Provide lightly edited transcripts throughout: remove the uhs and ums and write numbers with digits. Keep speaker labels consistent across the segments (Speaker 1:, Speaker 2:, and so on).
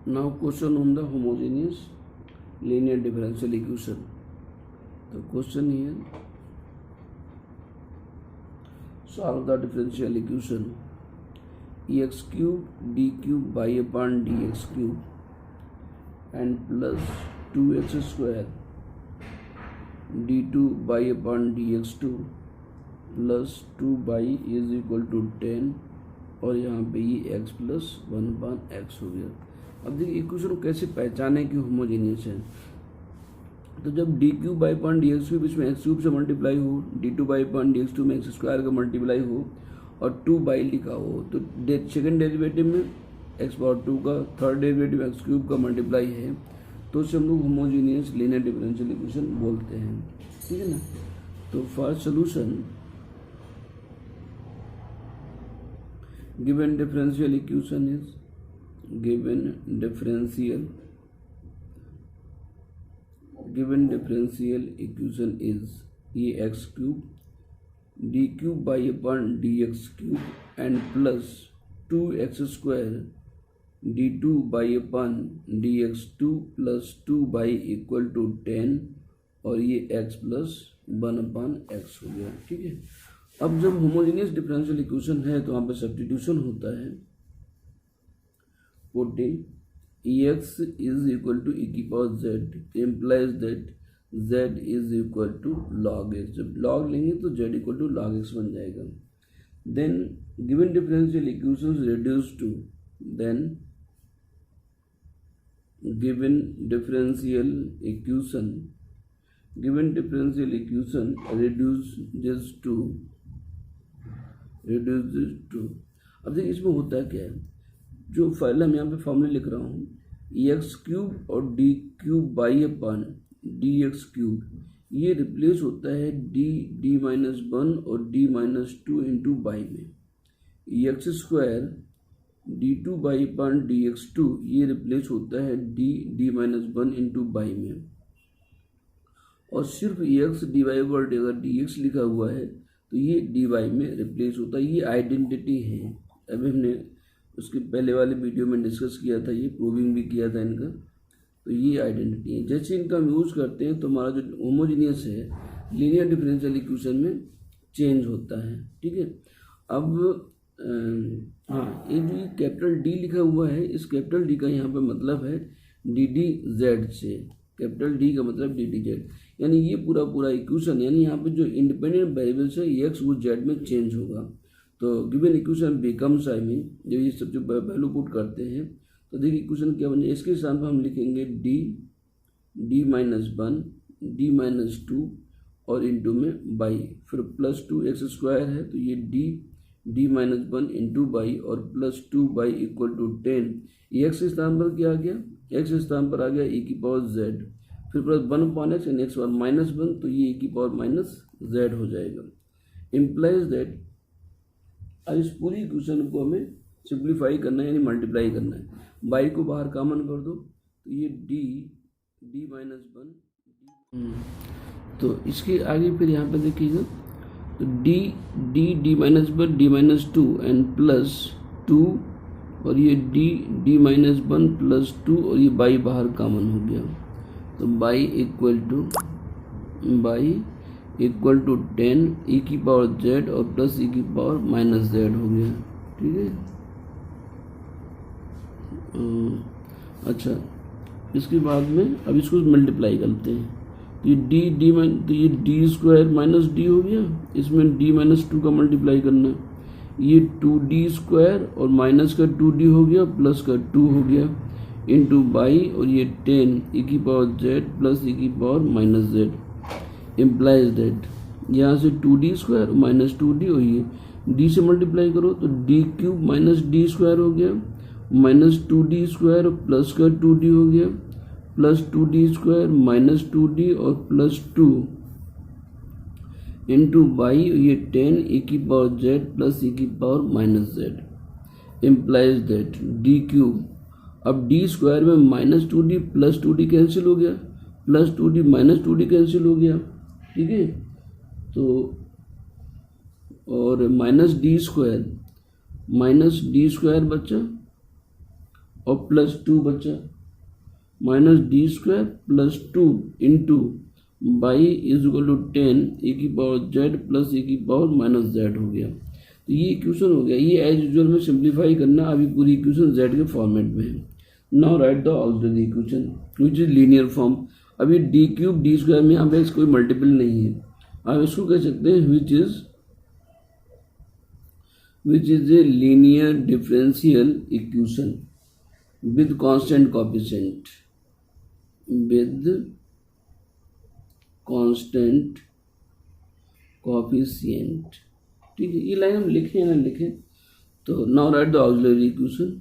Speaker 1: Now question on the homogeneous linear differential equation. The question here, solve the differential equation ex cube d cube by upon dx cube and plus 2x square d2 by upon dx2 plus 2 by is equal to 10 और यहाँ पे ये x plus 1 बान x हो गया। अब देखिए equation को कैसे पहचाने कि होमोजेनियस है। तो जब d cube y point d x cube इसमें एक्स क्यूब से मल्टीप्लाई हो, d two y point d x two में एक्स स्क्वायर का मल्टीप्लाई हो और 2 बाई लिखा हो, तो सेकेंड डेरिवेटिव में एक्स पावर 2 का, थर्ड डेरिवेटिव एक्स क्यूब का मल्टीप्लाई है, तो उसे हम लोग होमोजेनियस लीनियर डिफरेंशियल इक्वेशन बोलते हैं। ठीक है ना। तो first solution, given differential equation is given differential equation is ये x cube d cube by upon dx cube and plus 2x square d2 by upon dx2 plus 2 by equal to 10 और ये x plus 1 upon x हो गया। ठीक है। अब जब homogeneous differential equation है तो वहाँ पे सब्स्टिट्यूशन होता है। Putting ex is equal to e की power z implies that z is equal to log x। जब log लेंगे तो z equal to log x बन जाएगा। Then given differential equation reduce to, then given differential equation reduces to। अब देखिए इसमें होता है क्या है, जो फाइल हम यहाँ पे फॉर्मूले लिख रहा हूँ, एक्स क्यूब और d cube y upon d x cube, ये रिप्लेस होता है डी माइनस 1 और डी माइनस 2 इंटू बाई में। X square d two y upon d x two, ये रिप्लेस होता है डी माइनस 1 इंटू बाई में। और सिर्फ एक्स डी वाई वर्ड अगर डी एक्स लिखा हुआ है तो ये डी वाई में रिप्लेस होता है। ये आइडेंटिटी है। अभी हमने उसके पहले वाले वीडियो में डिस्कस किया था, ये प्रूविंग भी किया था इनका। तो ये आइडेंटिटी है। जैसे इनका हम यूज़ करते हैं तो हमारा जो होमोजेनियस है लीनियर डिफरेंशियल इक्वेशन में चेंज होता है। ठीक है। अब हाँ, ये जो कैपिटल डी लिखा हुआ है, इस कैपिटल डी का यहाँ पे मतलब है डी डी जेड से। कैपिटल डी का मतलब डी डी जेड, यानी ये पूरा इक्वेशन, यानी यहाँ पे जो इंडिपेंडेंट वेरिएबल्स है एक्स वो जेड में चेंज होगा। तो given equation becomes, I mean जब ये सब जो वैल्यू पुट करते हैं तो देखिए इक्वेशन क्या बन जाए। इसके स्थान पर हम लिखेंगे डी माइनस 1 डी माइनस 2 और इंटू में बाई, फिर प्लस 2 एक्स स्क्वायर है तो ये डी माइनस 1 इंटू बाई और plus 2 y equal to 10। X स्थान पर क्या आ गया, एक्स स्थान पर आ गया e की पावर z, फिर plus 1 upon x and x power minus 1, तो ये e की पावर माइनस z हो जाएगा। इम्प्लाइज दैट, अब इस पूरी इक्वेशन को हमें सिंप्लीफाई करना है, यानी मल्टीप्लाई करना है। बाई को बाहर कॉमन कर दो तो ये डी माइनस 1। तो इसके आगे फिर यहाँ पे देखिएगा तो D minus 1 D minus 2 and plus 2 और ये डी माइनस 1 प्लस 2 और ये बाई बाहर कॉमन हो गया। तो बाई इक्वल टू 10 e की पावर z और प्लस e की पावर माइनस z हो गया। ठीक है। अच्छा, इसके बाद में अब इसको मल्टीप्लाई करते हैं तो ये डी स्क्वायर माइनस डी हो गया, इसमें डी माइनस 2 का मल्टीप्लाई करना है। ये 2d स्क्वायर और माइनस का 2d हो गया प्लस का 2 हो गया इंटू बाई और ये 10 e की पावर z प्लस e की power minus z। Implies that यहाँ से 2d स्क्वायर माइनस 2d और ये d से मल्टीप्लाई करो तो d cube minus d square हो गया, माइनस 2d स्क्वायर प्लस का 2d हो गया, plus 2d square minus 2d और प्लस 2 इंटू बाई ये 10 e की पावर z प्लस e की power minus z। Implies that D cube, अब डी स्क्वायर में minus 2d plus 2d cancel हो गया, plus 2d minus 2d cancel हो गया। ठीक है। तो और माइनस डी स्क्वायर बचा और प्लस 2 बचा, minus D square plus 2 into y is equal to 10 e की पावर जेड प्लस ए की पावर माइनस जेड हो गया। तो ये इक्वेशन हो गया। ये एज यूजुअल में सिंप्लीफाई करना, अभी पूरी इक्वेशन जेड के फॉर्मेट में है। Now write the auxiliary equation which is linear form. अभी डी क्यूब डी स्क्वायर में यहाँ पे कोई मल्टीपल नहीं है, आप इसको कह सकते हैं which is a linear differential equation with constant coefficient, with constant coefficient. ठीक है, ये लाइन हम लिखें या ना लिखें। तो now write the auxiliary equation.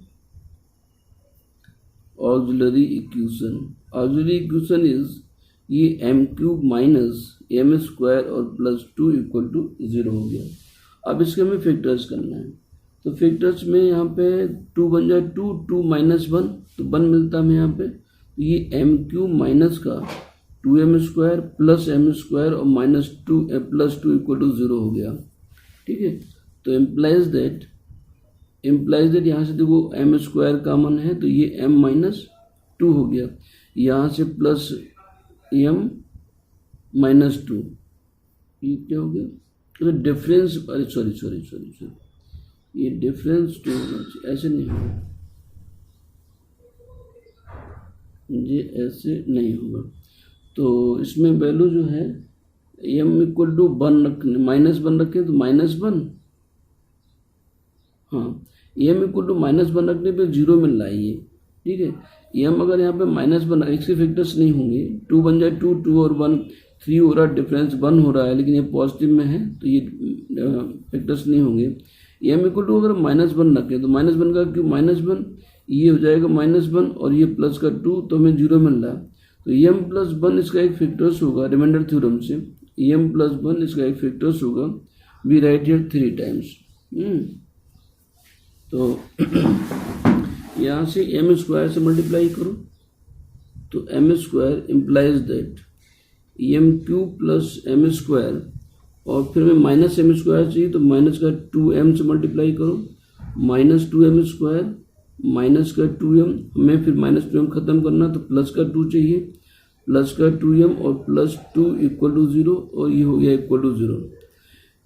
Speaker 1: Auxiliary equation is ये M cube minus M square और प्लस 2 इक्वल टू 0 हो गया। अब इसके हमें फैक्टर्स करना है। तो फैक्टर्स में यहाँ पे 2 बन जाए 2, 2 माइनस 1 तो 1 मिलता है हमें यहाँ पे। तो ये एम क्यूब माइनस का 2m square plus m square और माइनस 2 प्लस 2 इक्वल टू 0 हो गया। ठीक है, तो इम्प्लाइज दैट यहाँ से देखो एम स्क्वायर कॉमन है तो ये m माइनस 2 हो गया, यहाँ से प्लस m माइनस 2, ये क्या हो गया। तो डिफरेंस, अरे सॉरी ये डिफरेंस 2 ऐसे नहीं होगा, ये ऐसे नहीं होगा। तो इसमें वैल्यू जो है m इक्वल टू 1 रखने, -1 रखें तो -1, हाँ m इक्वल टू -1 रखने पे 0 मिल रहा है ये। ठीक है, m अगर यहाँ पे -1, इसके फैक्टर्स नहीं होंगे, 2 बन जाए 2, 2 और 1 3 हो रहा है, डिफरेंस 1 हो रहा है, लेकिन ये पॉजिटिव में है तो ये फैक्टर्स नहीं होंगे। m इक्वल टू अगर -1 रखें तो -1 का क्यों -1, ये हो जाएगा -1 और ये प्लस का 2 तो हमें 0 मिल रहा है। तो m प्लस 1 इसका एक फैक्टर्स होगा रिमाइंडर थ्योरम से, m प्लस 1 इसका एक फैक्टर्स होगा, वी राइट हियर 3 टाइम्स। तो यहाँ से m स्क्वायर से मल्टीप्लाई करो तो m square implies that m cube plus m square, और फिर हमें माइनस m स्क्वायर चाहिए तो माइनस का 2m से मल्टीप्लाई करो, माइनस 2m स्क्वायर माइनस का 2m, हमें फिर माइनस 2m खत्म करना तो प्लस का 2 चाहिए, प्लस का 2m और प्लस 2 इक्वल टू 0, और ये हो गया इक्वल टू 0।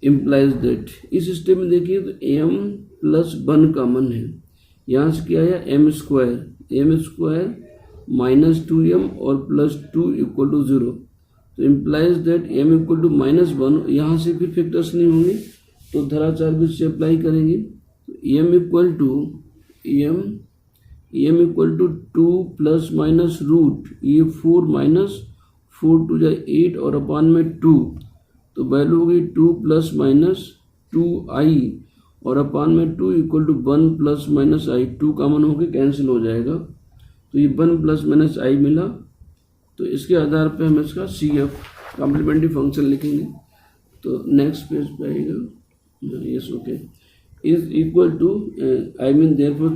Speaker 1: इम्प्लाइज दैट, इस स्टेप में देखिए तो m प्लस 1 कॉमन है, यहाँ से क्या है m स्क्वायर माइनस 2m और प्लस 2 इक्वल टू 0। तो implies that m equal to -1, यहाँ से फिर फैक्टर्स नहीं होंगे तो धराचार भी से अप्लाई करेंगे। तो m equal to 2 plus minus root, ये 4 माइनस 4 टू जाए 8 और अपान में 2, तो वैल्यू होगी 2 प्लस माइनस 2i और अपान में 2 equal to 1 plus minus i, 2 common होकर कैंसिल हो जाएगा, तो ये 1 प्लस माइनस i मिला। तो इसके आधार पे हम इसका CF कॉम्प्लीमेंट्री फंक्शन लिखेंगे। तो नेक्स्ट पेज पे आएगा, yes okay, is equal to I mean therefore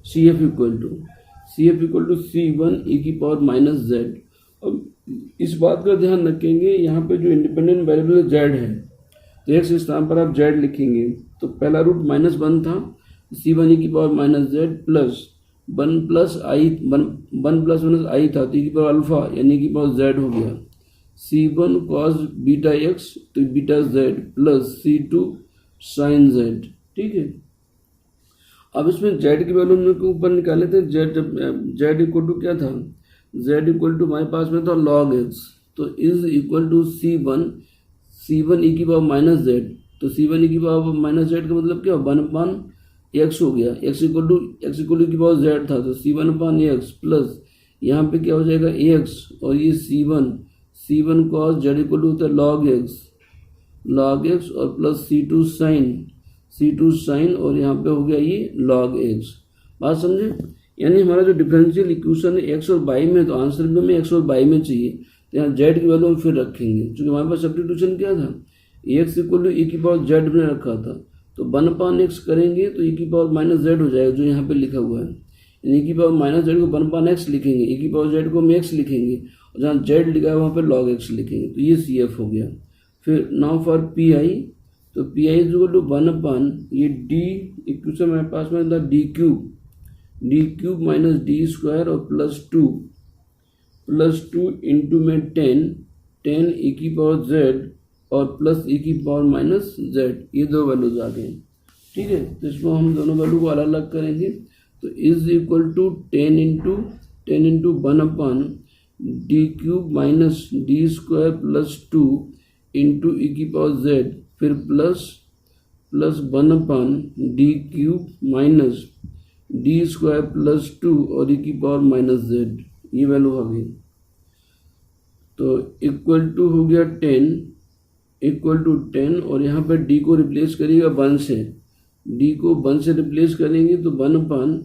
Speaker 1: CF equal to C1 e की पावर माइनस जेड। अब इस बात का ध्यान रखेंगे, यहाँ पे जो इंडिपेंडेंट वेरिएबल जेड है तो x के स्थान पर आप जेड लिखेंगे, तो पहला रूट -1 था, C1 e की power minus Z plus 1 plus i था तो e की पावर अल्फा यानी की पावर जेड हो गया, C1 cos बीटा x तो beta z plus C2 sine z. ठीक है, अब इसमें जेड की वैल्यू हम लोग ऊपर निकाले थे, जेड इक्वल टू क्या था, जेड इक्वल टू हमारे पास में था log x, तो is equal to C1 e की पावर माइनस जेड, तो C1 e की पावर माइनस जेड का मतलब क्या 1/x हो गया, x इक्वल टू की पावर जेड था तो C1/x प्लस यहाँ पे क्या हो जाएगा ax, और ये C1 cos Z equal to होता है log x और प्लस C2 साइन और यहाँ पे हो गया ये log x। बात समझे, यानी हमारा जो डिफरेंशियल इक्वेशन है x और y में, तो आंसर भी हमें x और y में चाहिए, तो यहाँ z की वैल्यू हम फिर रखेंगे, क्योंकि हमारे पास सब्स्टिट्यूशन क्या था, x इक्वल टू e की पावर z में रखा था, तो 1/x करेंगे तो e की पावर माइनस जेड हो जाएगा जो यहाँ पे लिखा हुआ है, e की पावर माइनस जेड को 1/x लिखेंगे, e की पावर जेड को हम x लिखेंगे, और जहाँ z लिखा है वहाँ पे log x लिखेंगे, तो ये CF हो गया। फिर नाउ फॉर PI, तो PI इज इक्वल टू 1/, ये d इक्वेशन हमारे पास में था d cube, d cube minus D square और प्लस टू इंटू में 10 ई की पावर जेड और प्लस ई की पावर माइनस जेड, ये दो वैल्यूज आ गए। ठीक है, तो इसमें हम दोनों वैल्यू को अलग अलग करेंगे। तो इज इक्वल टू 10 इंटू 1 अपन D cube minus D square plus 2 into e की पावर जेड, फिर प्लस 1 अपन D cube minus D square plus 2 और ई की पावर माइनस जेड, ये वैल्यू आ गई। तो इक्वल टू हो गया 10 और यहाँ पर डी को रिप्लेस करिएगा 1 से, डी को 1 से रिप्लेस करेंगे तो 1 अपान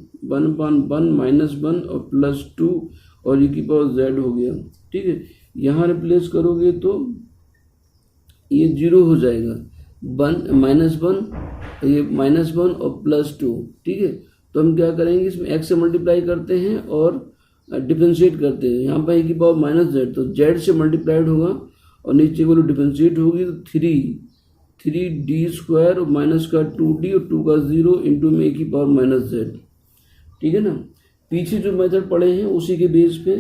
Speaker 1: 1 माइनस 1 और प्लस 2 और ई की पावर जेड हो गया। ठीक है, यहाँ रिप्लेस करोगे तो ये 0 हो जाएगा, -1 ये -1 और प्लस 2। ठीक है, तो हम क्या करेंगे, इसमें x से मल्टीप्लाई करते हैं और डिफरेंशिएट करते हैं। यहाँ पर e की पावर माइनस जेड, तो z से मल्टीप्लाइड होगा और नीचे को डिफरेंशिएट होगी तो 3 डी स्क्वायर और माइनस का 2d और 2 का 0 इंटू में e की पावर माइनस जेड। ठीक है ना, पीछे जो मेथड पढ़े हैं उसी के बेस पे,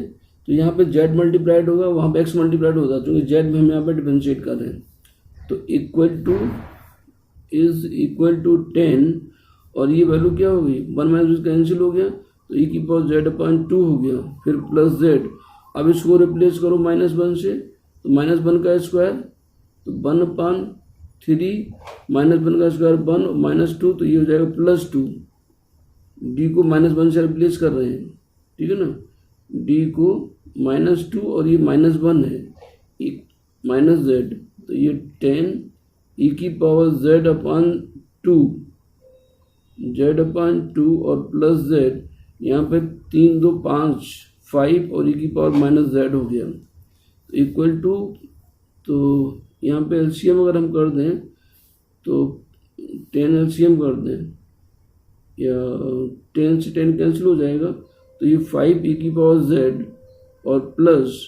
Speaker 1: तो यहाँ पे z मल्टीप्लाइड होगा, वहाँ पे x मल्टीप्लाइड होगा, क्योंकि z में हम यहाँ पे डिफरेंशिएट कर रहे हैं। तो इज इक्वल टू 10 और ये वैल्यू क्या हो गई, 1 माइनस कैंसिल हो गया तो ई की पावर जेड अपान 2 हो गया, फिर प्लस जेड। अब इसको रिप्लेस करो -1 से, तो -1 का स्क्वायर तो 1 अपान 3 -1 का स्क्वायर 1 और -2, तो ये हो जाएगा +2। डी को -1 से रिप्लेस कर रहे हैं। ठीक है ना, डी को -2 और ये -1 है, माइनस जेड, तो ये 10 ई की पावर जेड अपान 2 और प्लस जेड, यहाँ पे 3 2 5 और ई की पावर माइनस जेड हो गया, तो इक्वल टू, तो यहाँ पे एलसीएम अगर हम कर दें तो 10 एलसीएम कर दें या 10 से 10 कैंसिल हो जाएगा, तो ये 5 ई की पावर जेड और प्लस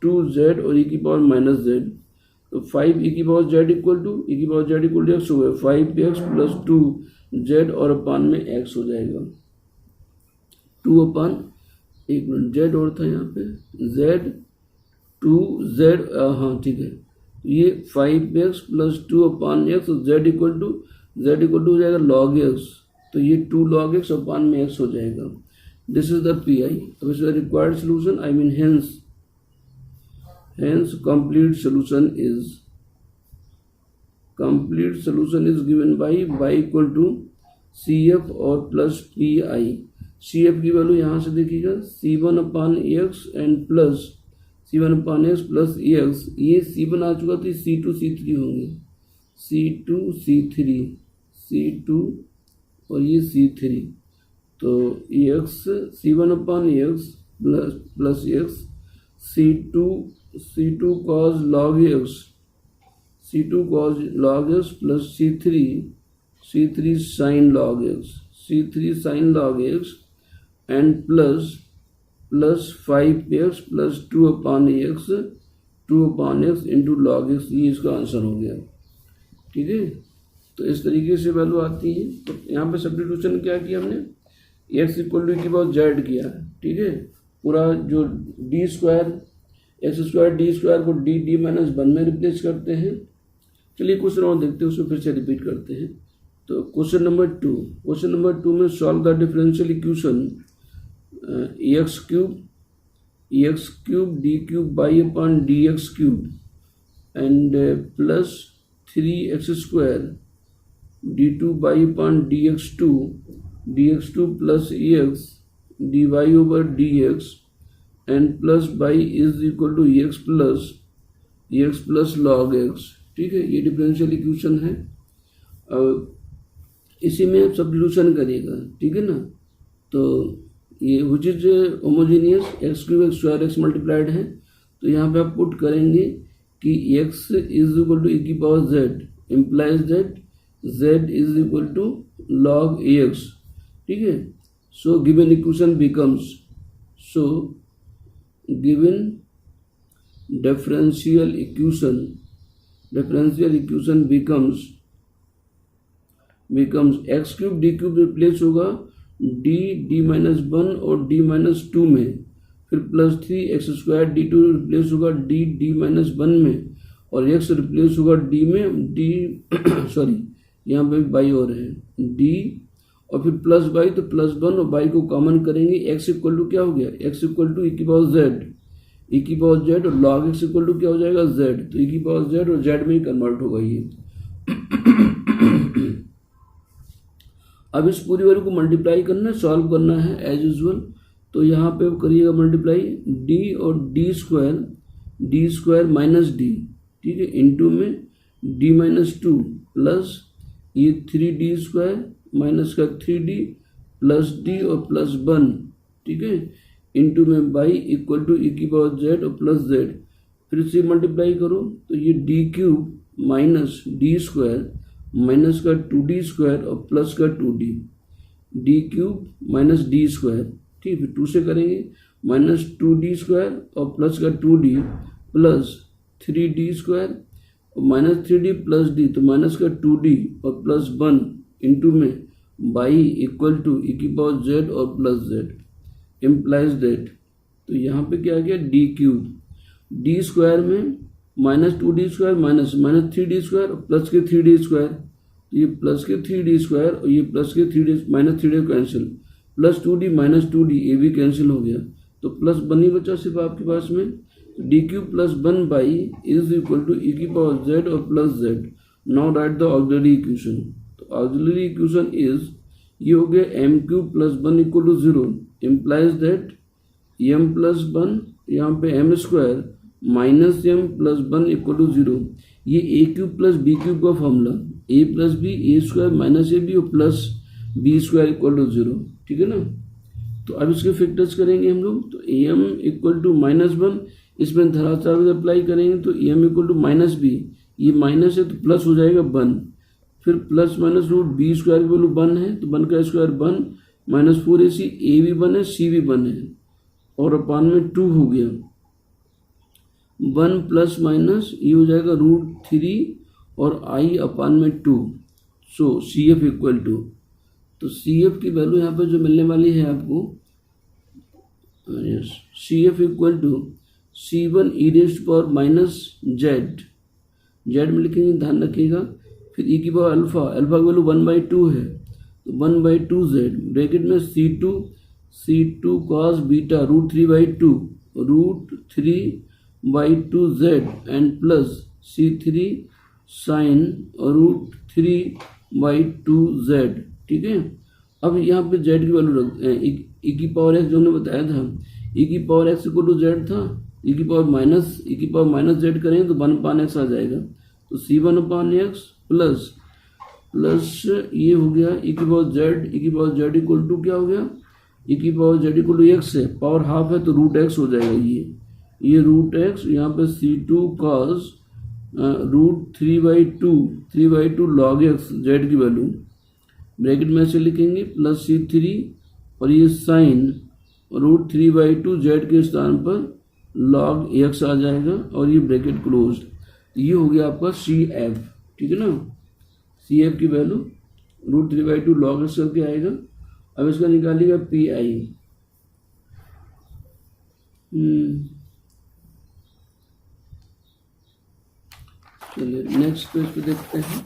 Speaker 1: 2 जेड और ई की पावर माइनस जेड, तो 5 ई की power z equal to x हो गया, 5x प्लस 2 जेड और अपान में x हो जाएगा, 2 अपान, एक मिनट जेड और था यहाँ पे, जेड 2 जेड, हाँ ठीक है, ये 5x plus 2 upon x, z equal to हो जाएगा log x, तो ये 2 log x अपान में x हो जाएगा। This is the P I. अब इसका required solution, I mean hence complete solution is given by y equal to CF और प्लस PI। CF की वैल्यू यहाँ से देखिएगा, C1 upon x and plus C1 upon x plus EX, ये C1 आ चुका तो C2 C3 होंगे, C2 और ये C3, तो EX C1 upon x plus x, C2 cos log x plus C3 sin log x and plus 5x plus 2 upon x into log x, ये इसका answer हो गया। ठीक है, तो इस तरीके से वैल्यू आती है। तो यहाँ पे सब्स्टिट्यूशन क्या किया हमने, x इक्वल टू की पावर जेड किया है। ठीक है, पूरा जो डी स्क्वायर को डी माइनस 1 में रिप्लेस करते हैं। चलिए क्वेश्चन और देखते हैं, उसमें फिर से रिपीट करते हैं। तो क्वेश्चन नंबर 2 में solve the differential equation x cube d cube y upon d x cube and plus 3x square d two y upon d x two plus x d y over d x and plus y is equal to x plus log x. ठीक है, ये differential equation है। इसी में आप substitution करिएगा। ठीक है ना, तो ये which is homogeneous, x cube x square x multiplied है, तो यहाँ पे आप पुट करेंगे कि x is equal to e की power z implies that z is equal to log ax। ठीक है, so given equation becomes, given differential equation becomes x cube d cube replace होगा डी माइनस वन और d minus two में, फिर plus 3x² d2 replace होगा d minus one में, और x replace होगा डी में, डी सॉरी यहाँ पे बाई हो रहे हैं डी, और फिर प्लस बाई, तो प्लस वन और बाई को कॉमन करेंगे, x इक्वल टू क्या हो गया, x इक्वल टू e की पावर z, और log x इक्वल टू क्या हो जाएगा z, तो e की पावर z और z में ही कन्वर्ट होगा ये। अब इस पूरी वैल्यू को मल्टीप्लाई करना है, सॉल्व करना है एज यूजुअल। तो यहाँ पे करिएगा मल्टीप्लाई d और डी स्क्वायर माइनस डी, ठीक है, इंटू में d माइनस टू प्लस ये 3d² माइनस का 3d प्लस d और प्लस 1, ठीक है, इंटू में बाई इक्वल टू e की पावर z और प्लस z। फिर से मल्टीप्लाई करो तो ये d³ माइनस d² माइनस का 2d² और प्लस का 2d, d³ माइनस d², ठीक है, 2 से करेंगे माइनस 2d² और प्लस का 2d प्लस 3d² और माइनस 3d प्लस d, तो माइनस का 2d और प्लस 1 इंटू में बाई इक्वल टू e की पावर z और प्लस z, इम्प्लाइज दैट। तो यहाँ पे क्या आ गया d³ d स्क्वायर में माइनस 2d² माइनस 3d² और प्लस के 3d², तो ये प्लस के 3d² और ये प्लस के 3d minus 3d cancel, plus 2d minus 2d ये भी कैंसिल हो गया, तो प्लस 1 ही बचा सिर्फ आपके पास में, d³ plus 1 y is equal to e की पावर z और plus z। Now write the auxiliary equation. तो ऑक्सिलरी इक्वेशन इज, ये हो गया m³ plus 1 equal to 0, implies that m plus 1 यहाँ पे m² minus m plus 1 equal to 0, ये a³ plus b³ का formula, a plus b a² minus ab और plus b² equal to 0, ठीक है ना। तो अब इसके फैक्टर्स करेंगे हम लोग, तो am इक्वल टू माइनस 1, इसमें धराचार अप्लाई करेंगे तो am equal to minus b, ये माइनस है तो प्लस हो जाएगा 1, फिर प्लस माइनस रूट b² की वैल्यू 1 है तो 1 का स्क्वायर 1 माइनस 4ac, a भी 1 है c भी 1 है, और अपान में 2 हो गया, 1 प्लस माइनस ये हो जाएगा √3 और i अपान में 2, सो CF इक्वल टू, तो CF की वैल्यू यहाँ पर जो मिलने वाली है आपको, CF equal to C1 e raised power minus z में लिखेंगे, ध्यान रखिएगा, फिर e की पावर अल्फा की वैल्यू 1/2 है तो 1/2z, ब्रैकेट में C2 cos beta √3/2 and plus C3 sine √3/2z, ठीक है। अब यहाँ पे z की वैल्यू रखते हैं, e की पावर x जो हमने बताया था, e की power x equal to z था, e की पावर माइनस z करेंगे तो 1/x आ जाएगा, तो C1/x प्लस ये हो गया e की पावर z इक्वल टू क्या हो गया, e की power z equal to x है, पावर हाफ है तो √x हो जाएगा, ये √x, यहाँ पे C2 cos √3/2 log x z की वैल्यू, ब्रैकेट में ऐसे लिखेंगे, प्लस C3 और ये साइन √3/2 z के स्थान पर log x आ जाएगा, और ये ब्रैकेट क्लोज, ये हो गया आपका CF, ठीक है ना। CF की वैल्यू √3/2 log x करके आएगा। अब इसका निकालिएगा PI, चलिए नेक्स्ट पेज पे देखते हैं।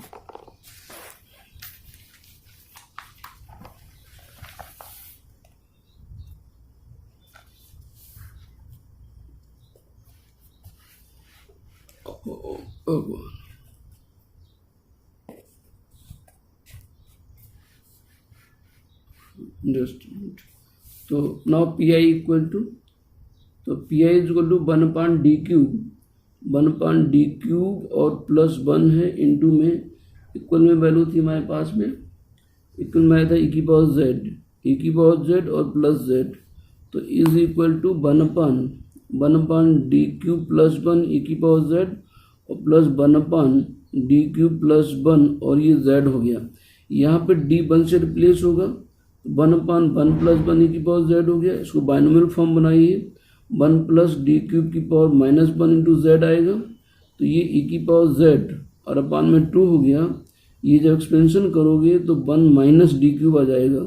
Speaker 1: तो नाउ PI इक्वल टू, तो PI is equal to 1/d³ और प्लस 1 है इंटू में इक्वल में वैल्यू थी हमारे पास में, इक्वल में आया था e की पावर z और प्लस z, तो is equal to 1/d³ plus 1 e की पावर z और प्लस 1/d³ प्लस 1 और ये z हो गया, यहाँ पे d 1 से रिप्लेस होगा, 1/1 प्लस 1 e की पावर z हो गया, इसको बाइनोमियल फॉर्म बनाइए, 1 प्लस d³ की पावर माइनस 1 इंटू z आएगा, तो ये e की पावर z और अपान में 2 हो गया, ये जब एक्सपेंशन करोगे तो 1 माइनस d³ आ जाएगा,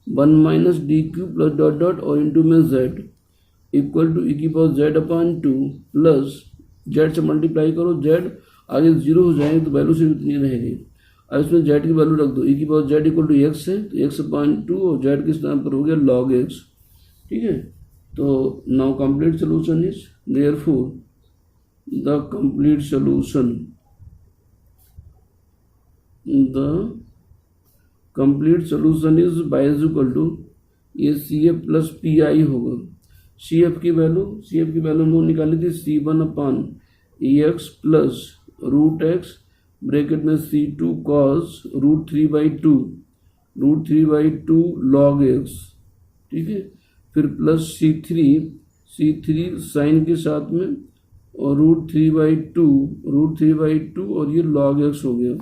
Speaker 1: 1 minus D cube plus dot dot और इंटू में z इक्वल टू ई की power z upon 2 plus z से मल्टीप्लाई करो, z आगे 0 हो जाएंगे तो वैल्यू सिर्फ इतनी रहेगी। अब इसमें z की वैल्यू रख दो, ई की power z equal to x है तो x अपॉन 2 और z किस नाम पर हो गया log x। ठीक है, तो now complete solution is therefore the complete solution is Y is equal to ये C F plus P I होगा। सी एफ की वैल्यू हम लोग निकाली थी C1 upon E X plus root X bracket में C2 cos root 3/2 log x. ठीक है, फिर प्लस C3 साइन के साथ में और रूट 3/2 और ये लॉग एक्स हो गया।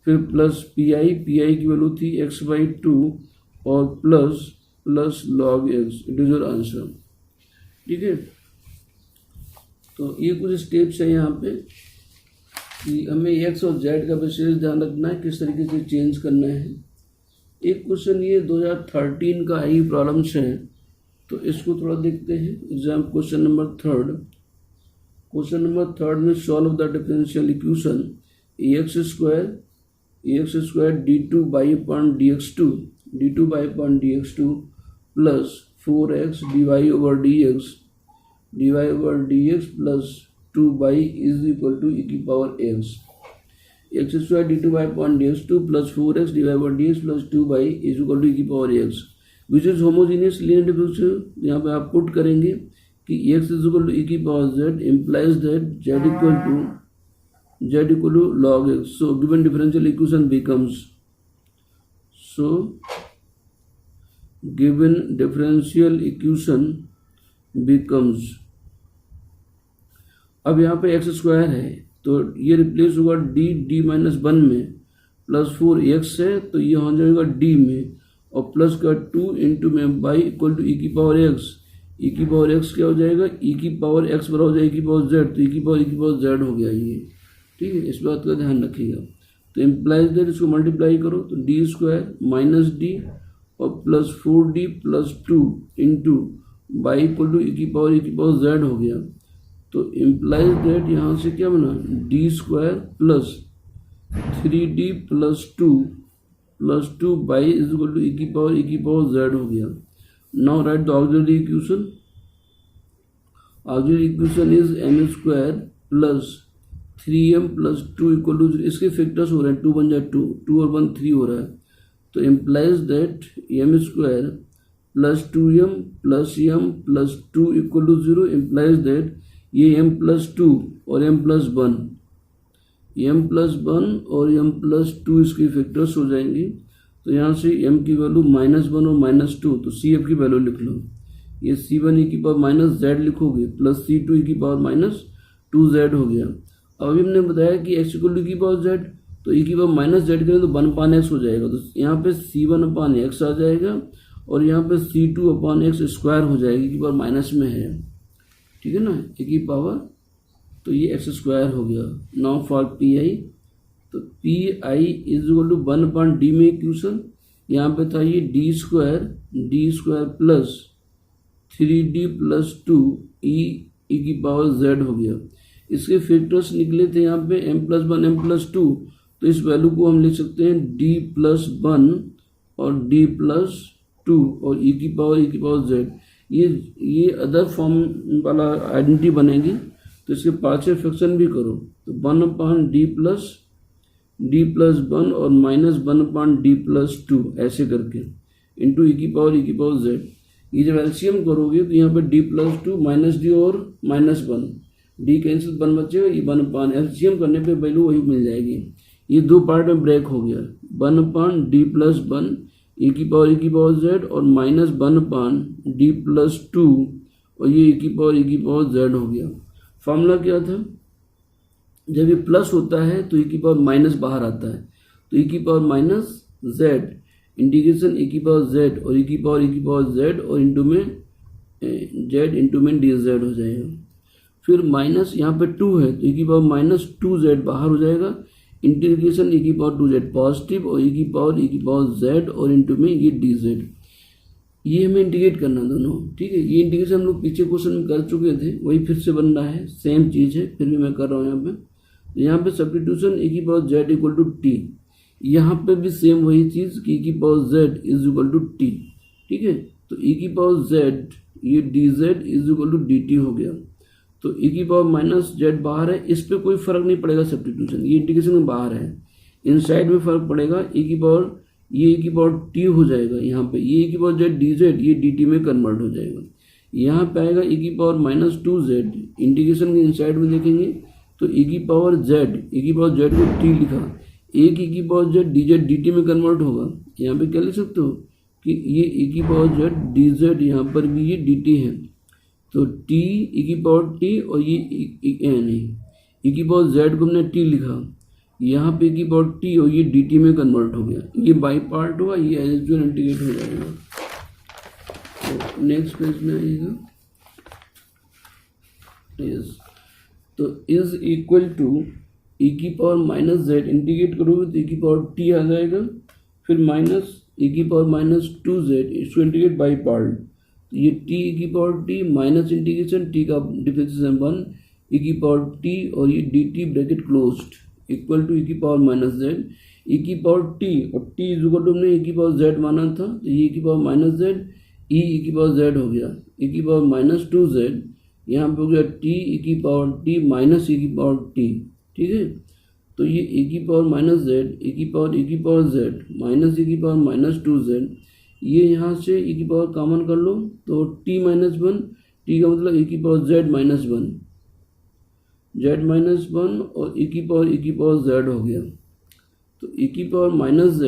Speaker 1: फिर प्लस पी आई की वैल्यू थी x/2 और plus log x. It is your answer. ठीक है, तो ये कुछ स्टेप्स है यहाँ पे कि हमें x और z का विशेष ध्यान रखना है, किस तरीके से चेंज करना है। एक क्वेश्चन ये 2013 का आई प्रॉब्लम्स है, तो इसको थोड़ा देखते हैं। एग्जाम क्वेश्चन नंबर थर्ड में solve the differential equation X square d2 Y upon dx2 plus 4x dy over dx plus 2 by is equal to e की power X square d2 Y upon dx2 plus 4x dy over dx plus 2 by is equal to e की power X which is homogeneous linear differential. यहाँ पे आप put करेंगे कि x is equal to e की power z implies that z equal to log x. So given differential equation becomes अब यहाँ पे एक्स स्क्वायर है तो ये रिप्लेस होगा d माइनस 1 में, प्लस 4x है तो ये हो जाएगा d में और प्लस का 2 इंटू में बाई इक्वल टू ई की पावर x क्या हो जाएगा, ई की पावर x बराबर हो जाएगा ई की पावर z, तो ई की पावर z हो गया ये। ठीक है, इस बात का ध्यान रखिएगा। तो इम्प्लाइज दैट इसको मल्टीप्लाई करो तो डी स्क्वायर माइनस डी और plus 4d plus 2 into Y equal to e की पावर z हो गया। तो इम्प्लाइज दैट यहाँ से क्या बना, D square plus 3d plus 2 by is equal to e की पावर z हो गया। Now write the auxiliary equation is m square plus 3m plus 2 equal to 0। इसके फैक्टर्स हो रहे हैं, 2 बन जाए 2 और 1 3 हो रहा है। तो implies that m square plus 2m plus m plus 2 equal to 0 implies that ये m प्लस 2 और m प्लस 1 इसके फैक्टर्स हो जाएंगे। तो यहाँ से m की वैल्यू -1 और -2, तो CF की वैल्यू लिख लो। ये C1 e की पावर माइनस z लिखोगे प्लस C2 e की पावर माइनस 2z हो गया। अब अभी हमने बताया कि x इक्वल टू की पावर z, तो e की पावर माइनस z करें तो 1 अपान x हो जाएगा। तो यहाँ पे C1 अपान x आ जाएगा और यहाँ पे C2 अपान x स्क्वायर हो जाएगी, की पावर माइनस में है। ठीक है ना, e की पावर, तो ये x स्क्वायर हो गया। नाउ फॉर PI, तो PI is equal to 1 upon d में इक्वेशन, यहाँ पे था ये d square plus 3d plus 2 e की पावर z हो गया। इसके फैक्टर्स निकले थे यहाँ पे m प्लस 1 m प्लस 2, तो इस वैल्यू को हम लिख सकते हैं d प्लस 1 और d प्लस 2 और e की पावर z। ये अदर फॉर्म वाला आइडेंटिटी बनेगी, तो इसके पार्शियल फ्रैक्शन भी करो तो 1 अपान d प्लस 1 और माइनस 1 अपान d प्लस 2 ऐसे करके इंटू ई की पावर z। ये जब एलसीएम करोगे तो यहाँ पे d प्लस 2 माइनस d और माइनस 1, d कैंसिल 1 बचेगा, ये 1 अपान एलसीएम करने पे वैल्यू वही मिल जाएगी। ये दो पार्ट में ब्रेक हो गया, 1 अपान d प्लस 1 ई की पावर z और माइनस 1 अपान d प्लस 2 और ये ई की पावर z हो गया। फॉर्मूला क्या था, जब ये प्लस होता है तो ई की पावर माइनस बाहर आता है, तो ई की पावर माइनस z इंटीग्रेशन ई की पावर z और ई की पावर z और इंटू में z इंटू में डी जेड हो जाएगा। फिर माइनस यहाँ पे 2 है तो ई की पावर माइनस 2z बाहर हो जाएगा, इंटीग्रेशन ई की पावर 2z पॉजिटिव और ई की पावर z और इंटू में ये डी जेड। ये हमें इंटीग्रेट करना दोनों, ठीक है। ये इंटीग्रेशन हम लोग पीछे क्वेश्चन में कर चुके थे, वही फिर से बन रहा है, सेम चीज़ है, फिर भी मैं कर रहा हूँ यहाँ पे। तो यहाँ पे सब्स्टिट्यूशन e की power z equal to t, यहाँ पे भी सेम वही चीज़ कि e की power z is equal to t, ठीक है। तो e की पावर z ये dz is equal to dt हो गया। तो e की पावर माइनस z बाहर है, इस पर कोई फर्क नहीं पड़ेगा सब्स्टिट्यूशन, ये इंटीग्रेशन में बाहर है। इनसाइड में फर्क पड़ेगा, e की पावर ये e की पावर t हो जाएगा यहाँ पे, ये e की पावर z dz ये dt में कन्वर्ट हो जाएगा। यहाँ पे आएगा e की पावर माइनस 2z, इंटीग्रेशन के इनसाइड में देखेंगे तो e की पावर z को t लिखा, एक e की पावर z dz dt में कन्वर्ट होगा। यहाँ पे क्या लिख सकते हो कि ये e की पावर z dz, यहाँ पर भी ये dt है, तो t e की पावर t और ये e की पावर z को हमने t लिखा, यहाँ पे की पावर t और ये dt में कन्वर्ट हो गया, ये बाई पार्ट हुआ, ये एज यूजुअल इंटीग्रेट हो जाएगा। तो नेक्स्ट पेज में आइएगा, यस। तो इज इक्वल टू e की पावर माइनस z, इंटीग्रेट करोगे तो e की पावर t आ जाएगा, फिर माइनस e की पावर माइनस 2z, इसको इंटीग्रेट बाई पार्ट, तो ये t e की power t minus integration t का डिफरेंशिएशन 1 e की पावर t और ये dt bracket closed equal to e की पावर माइनस z, e की पावर t और t इज इक्वल टू हमने e की पावर z माना था, तो ये e की पावर माइनस z e की पावर z हो गया, e की पावर माइनस 2z, यहाँ पे हो गया t e की पावर t माइनस e की पावर t, ठीक है। तो ये e की पावर माइनस z, e की पावर z माइनस e की पावर माइनस 2z, ये यहाँ से e की पावर कॉमन कर लो तो t माइनस 1, t का मतलब e की power z minus 1, z minus 1 और e की पावर z हो गया। तो e की पावर माइनस z,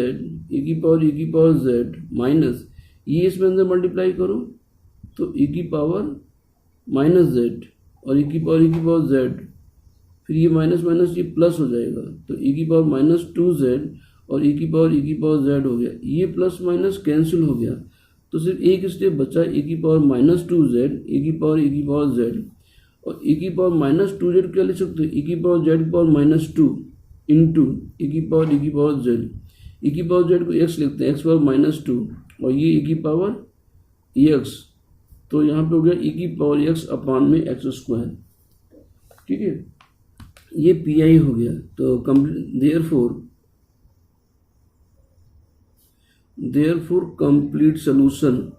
Speaker 1: e की पावर z माइनस, ये इसमें अंदर मल्टीप्लाई करो तो e की पावर माइनस z और e की पावर z, फिर ये माइनस माइनस ये प्लस हो जाएगा, तो e की पावर माइनस 2z और e की पावर z हो गया, ये प्लस माइनस कैंसिल हो गया, तो सिर्फ एक स्टेप बचा, e की पावर माइनस 2z, e की पावर z, और e की पावर माइनस 2z क्या लिख सकते हो, e की पावर z की पावर माइनस 2 इंटू e की पावर z, e की पावर z को x लिखते हैं, x पावर माइनस 2 और ये e की पावर x, तो यहाँ पे हो गया e की पावर x अपान में x स्क्वायर, ठीक है। ये pi हो गया। तो therefore complete solution,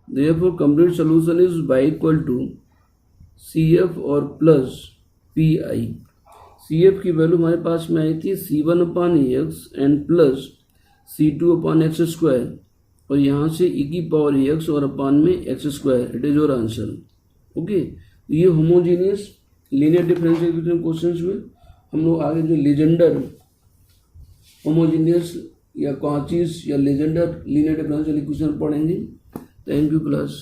Speaker 1: therefore complete solution is y equal to CF और प्लस PI। CF की वैल्यू हमारे पास में आई थी C1 upon x and plus C2 upon x square, और यहाँ से e की पावर x और अपान में x square, it is your answer, okay. ये homogeneous linear differential equation questions में हम लोग आगे जो लेजेंडर होमोजीनियस या कॉचीज या लेजेंडर लीनियर डिफरेंशियल इक्वेशन पढ़ेंगे। Thank you class.